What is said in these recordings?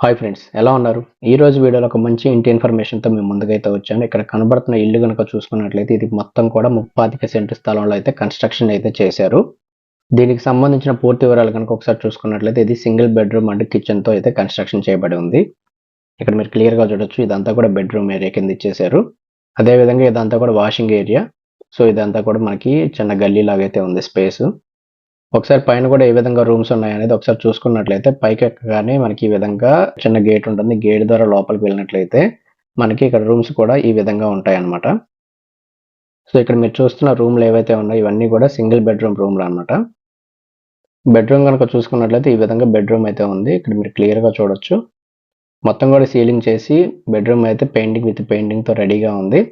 Hi friends, ఎలా ఉన్నారు? ఈ రోజు వీడియోలో ఒక మంచి ఇంటి ఇన్ఫర్మేషన్తో మేము ముందుకైతే వచ్చాను. ఇక్కడ కనబడుతున్న ఇల్లు కనుక చూసుకున్నట్లయితే ఇది మొత్తం కూడా 35 సెంటు స్థలంలో అయితే కన్స్ట్రక్షన్ అయితే చేశారు. దీనికి సంబంధించిన పూర్తి వివరాలు కనుక ఒకసారి చూసుకున్నట్లయితే ఇది సింగిల్ బెడ్రూమ్ అండ్ కిచెన్తో అయితే కన్స్ట్రక్షన్ చేయబడి ఉంది. ఇక్కడ మీరు క్లియర్గా చూడొచ్చు, ఇదంతా కూడా బెడ్రూమ్ ఏరియా కింద ఇచ్చేశారు. అదేవిధంగా ఇదంతా కూడా వాషింగ్ ఏరియా. సో ఇదంతా కూడా మనకి చిన్న గల్లీ లాగైతే ఉంది స్పేస్. ఒకసారి పైన కూడా ఏ విధంగా రూమ్స్ ఉన్నాయనేది ఒకసారి చూసుకున్నట్లయితే పైకి ఎక్కగానే మనకి ఈ విధంగా చిన్న గేట్ ఉంటుంది. గేట్ ద్వారా లోపలికి వెళ్ళినట్లయితే మనకి ఇక్కడ రూమ్స్ కూడా ఈ విధంగా ఉంటాయన్నమాట. సో ఇక్కడ మీరు చూస్తున్న రూమ్లు ఏవైతే ఉన్నాయో ఇవన్నీ కూడా సింగిల్ బెడ్రూమ్ రూమ్లు అనమాట. బెడ్రూమ్ కనుక చూసుకున్నట్లయితే ఈ విధంగా బెడ్రూమ్ అయితే ఉంది. ఇక్కడ మీరు క్లియర్గా చూడొచ్చు. మొత్తం కూడా సీలింగ్ చేసి బెడ్రూమ్ అయితే పెయింటింగ్తో రెడీగా ఉంది.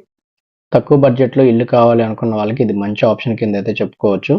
తక్కువ బడ్జెట్లో ఇల్లు కావాలి అనుకున్న వాళ్ళకి ఇది మంచి ఆప్షన్ కింద అయితే చెప్పుకోవచ్చు.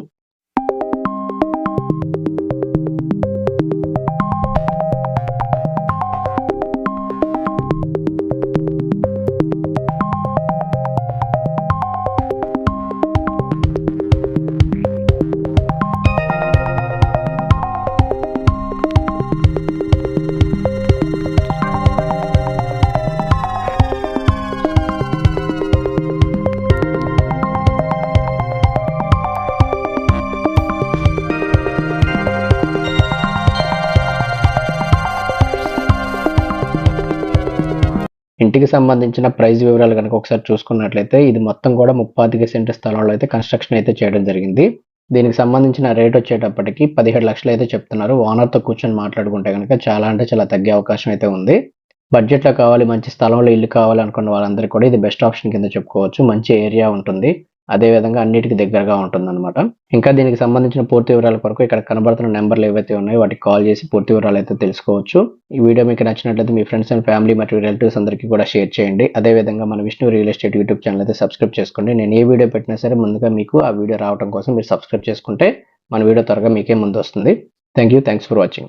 ఇంటికి సంబంధించిన ప్రైస్ వివరాలు కనుక ఒకసారి చూసుకున్నట్లయితే ఇది మొత్తం కూడా 35 సెంటు స్థలంలో అయితే కన్స్ట్రక్షన్ అయితే చేయడం జరిగింది. దీనికి సంబంధించిన రేట్ వచ్చేటప్పటికి 17 లక్షలు అయితే చెప్తున్నారు. ఓనర్తో కూర్చొని మాట్లాడుకుంటే కనుక చాలా అంటే చాలా తగ్గే అవకాశం అయితే ఉంది. బడ్జెట్లో కావాలి, మంచి స్థలంలో ఇల్లు కావాలి అనుకున్న వాళ్ళందరికీ కూడా ఇది బెస్ట్ ఆప్షన్ కింద చెప్పుకోవచ్చు. మంచి ఏరియా ఉంటుంది. అదేవిధంగా అన్నిటికీ దగ్గరగా ఉంటుందన్నమాట. ఇంకా దీనికి సంబంధించిన పూర్తి వివరాల కొరకు ఇక్కడ కనబడుతున్న నెంబర్లు ఏవైతే ఉన్నాయో వాటికి కాల్ చేసి పూర్తి వివరాలు అయితే తెలుసుకోవచ్చు. ఈ వీడియో మీకు నచ్చినట్లయితే మీ ఫ్రెండ్స్ అండ్ ఫ్యామిలీ మరియు రిలేటివ్స్ అందరికీ కూడా షేర్ చేయండి. అదేవిధంగా మన Vishnu real estate YouTube channel అయితే సబ్స్క్రైబ్ చేసుకోండి. నేను ఏ వీడియో పెట్టినా సరే ముందుగా మీకు ఆ వీడియో రావడం కోసం మీరు సబ్స్క్రైబ్ చేసుకుంటే మన వీడియో త్వరగా మీకే ముందు వస్తుంది. Thanks for watching.